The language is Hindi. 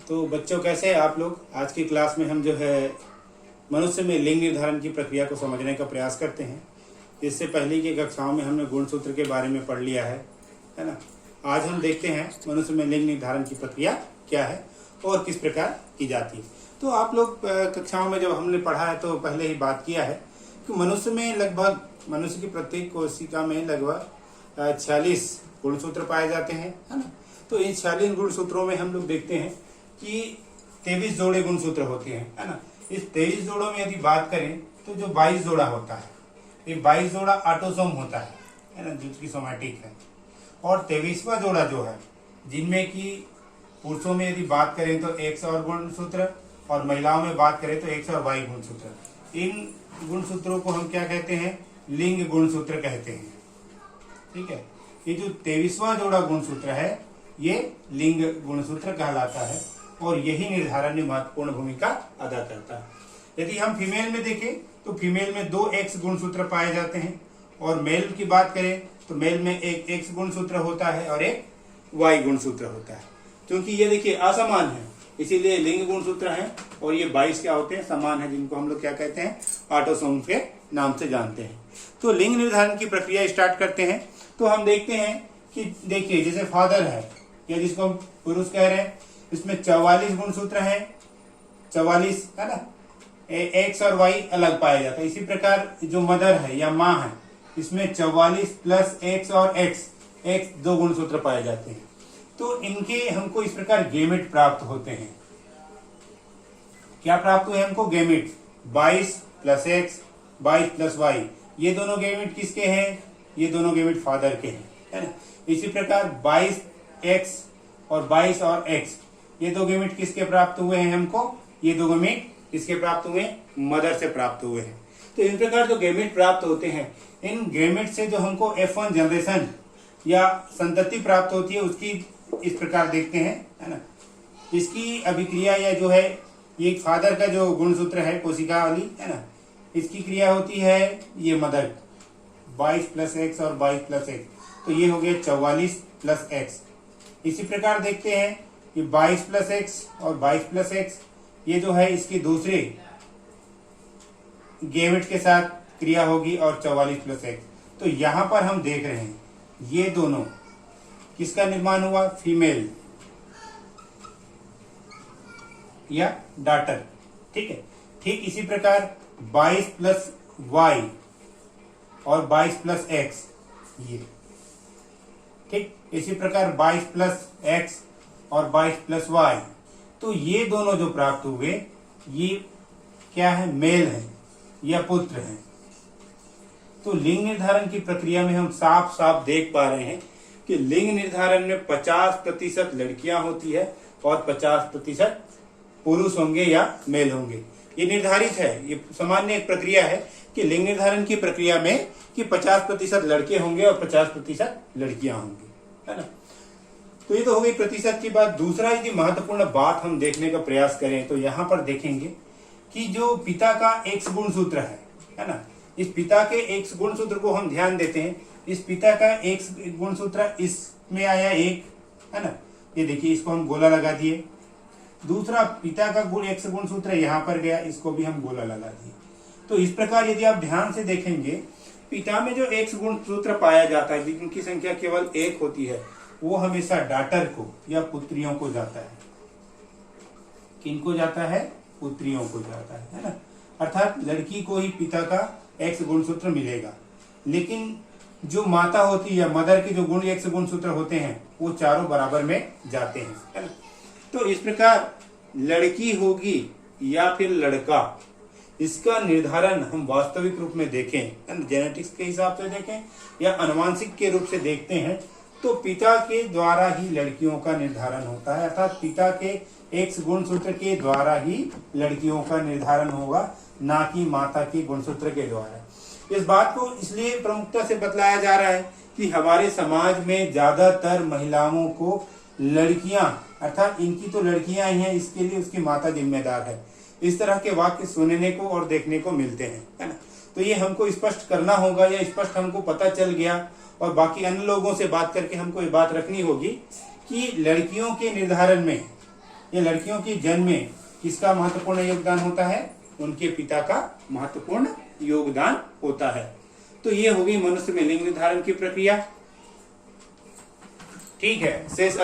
तो बच्चों कैसे हैं आप लोग। आज की क्लास में हम जो है मनुष्य में लिंग निर्धारण की प्रक्रिया को समझने का प्रयास करते हैं। इससे पहले की कक्षाओं में हमने गुणसूत्र के बारे में पढ़ लिया है ना। आज हम देखते हैं मनुष्य में लिंग निर्धारण की प्रक्रिया क्या है और किस प्रकार की जाती है। तो आप लोग कक्षाओं में जब हमने पढ़ा है तो पहले ही बात किया है कि मनुष्य की प्रत्येक कोशिका में लगभग 46 गुणसूत्र पाए जाते हैं, है ना। तो इन 46 गुणसूत्रों में हम लोग देखते हैं कि 23 जोड़े गुणसूत्र होते हैं, है ना। इस 23 जोड़ों में यदि बात करें तो जो 22 जोड़ा होता है, ये 22 जोड़ा ऑटोसोम होता है ना, जो कि सोमैटिक है। और 23वां जोड़ा जो है, जिनमें कि पुरुषों में यदि बात करें तो X और गुणसूत्र और महिलाओं में बात करें तो X और Y गुणसूत्र। इन गुणसूत्रों को हम क्या कहते हैं? लिंग गुणसूत्र कहते हैं, ठीक है। ये जो 23वां जोड़ा गुणसूत्र है ये लिंग गुणसूत्र कहलाता है और यही निर्धारण में महत्वपूर्ण भूमिका अदा करता है। यदि हम फीमेल में देखें तो फीमेल में 2 X गुणसूत्र पाए जाते हैं और मेल की बात करें तो मेल में एक X गुणसूत्र होता है और एक Y गुणसूत्र होता है। क्योंकि ये देखिए असमान है इसीलिए लिंग गुणसूत्र हैं और ये 22 क्या होते हैं? समान है, जिनको हम लोग क्या कहते हैं? ऑटोसोम के नाम से जानते हैं। तो लिंग निर्धारण की प्रक्रिया स्टार्ट करते हैं। तो हम देखते हैं कि देखिए जैसे फादर है या जिसको हम पुरुष कह रहे हैं, इसमें 44 गुणसूत्र हैं, 44, है ना। X और Y अलग पाया जाता है। इसी प्रकार जो मदर है या माँ है, इसमें 44 प्लस X और X 2 गुणसूत्र पाए जाते हैं। तो इनके हमको इस प्रकार गेमेट प्राप्त होते हैं। क्या प्राप्त हुए हमको? Gamete 22 plus X 22 plus Y। ये दोनों गेमेट किसके हैं? ये दोनों गेमेट फादर के हैं, है ना। इसी प्रकार 22X और 22 और X, ये दो गेमेट किसके प्राप्त हुए हैं हमको? ये दो गेमेट किसके प्राप्त हुए? मदर से प्राप्त हुए हैं। तो इन प्रकार जो गेमेट प्राप्त होते हैं, इन गेमेट से जो हमको F1 जनरेशन या संतति प्राप्त होती है उसकी इस प्रकार देखते हैं, है ना। इसकी अभिक्रिया या जो है, ये फादर का जो गुणसूत्र है कोशिका वाली, है ना, इसकी क्रिया होती है ये मदर 22 प्लस X और 22 प्लस X, तो ये हो गया 44 प्लस X। इसी प्रकार देखते हैं ये 22 प्लस X और 22 प्लस X, ये जो है इसकी दूसरे गेमेट के साथ क्रिया होगी और 44 प्लस X। तो यहां पर हम देख रहे हैं ये दोनों किसका निर्माण हुआ? फीमेल या डॉटर, ठीक है। ठीक इसी प्रकार 22 प्लस Y और 22 प्लस X, ये ठीक इसी प्रकार 22 प्लस X और 22 प्लस Y, तो ये दोनों जो प्राप्त हुए ये क्या है? मेल है या पुत्र है। तो लिंग निर्धारण की प्रक्रिया में हम साफ साफ देख पा रहे हैं कि लिंग निर्धारण में 50% लड़कियां होती है और 50% पुरुष होंगे या मेल होंगे। ये निर्धारित है, ये सामान्य एक प्रक्रिया है कि लिंग निर्धारण की प्रक्रिया में कि 50% लड़के होंगे और 50% लड़कियां होंगी, है ना। तो ये तो हो गई प्रतिशत की बात। दूसरा यदि महत्वपूर्ण बात हम देखने का प्रयास करें तो यहाँ पर देखेंगे कि जो पिता का X गुणसूत्र है ना, इस पिता के X गुणसूत्र को हम ध्यान देते हैं। इस पिता का X गुणसूत्र इसमें आया एक, है ना, ये देखिए इसको हम गोला लगा दिए। दूसरा पिता का X गुणसूत्र यहाँ पर गया, इसको भी हम गोला लगा दिए। तो इस प्रकार यदि आप ध्यान से देखेंगे, पिता में जो X गुणसूत्र पाया जाता है जिनकी संख्या केवल 1 होती है, वो हमेशा डॉटर को या पुत्रियों को जाता है। किनको जाता है? पुत्रियों को जाता है ना। अर्थात लड़की को ही पिता का X गुणसूत्र मिलेगा, लेकिन जो माता होती है या मदर के जो X गुणसूत्र होते हैं वो चारों बराबर में जाते हैं, है ना। तो इस प्रकार लड़की होगी या फिर लड़का, इसका निर्धारण हम वास्तविक रूप में देखें, जेनेटिक्स के हिसाब से देखें या आनुवंशिक के रूप से देखते हैं, तो पिता के द्वारा ही लड़कियों का निर्धारण होता है। अर्थात पिता के X गुणसूत्र के द्वारा ही लड़कियों का निर्धारण होगा, ना कि माता के गुणसूत्र के द्वारा। इस बात को इसलिए प्रमुखता से बतलाया जा रहा है कि हमारे समाज में ज्यादातर महिलाओं को लड़कियां, अर्थात इनकी तो लड़कियां ही हैं, इसके लिए उसकी माता जिम्मेदार है, इस तरह के वाक्य सुनने को और देखने को मिलते हैं, है ना। तो ये हमको स्पष्ट करना होगा या स्पष्ट हमको पता चल गया और बाकी अन्य लोगों से बात करके हमको ये बात रखनी होगी कि लड़कियों के निर्धारण में ये लड़कियों के जन्म में किसका महत्वपूर्ण योगदान होता है? उनके पिता का महत्वपूर्ण योगदान होता है। तो ये होगी मनुष्य में लिंग निर्धारण की प्रक्रिया। ठीक है, शेष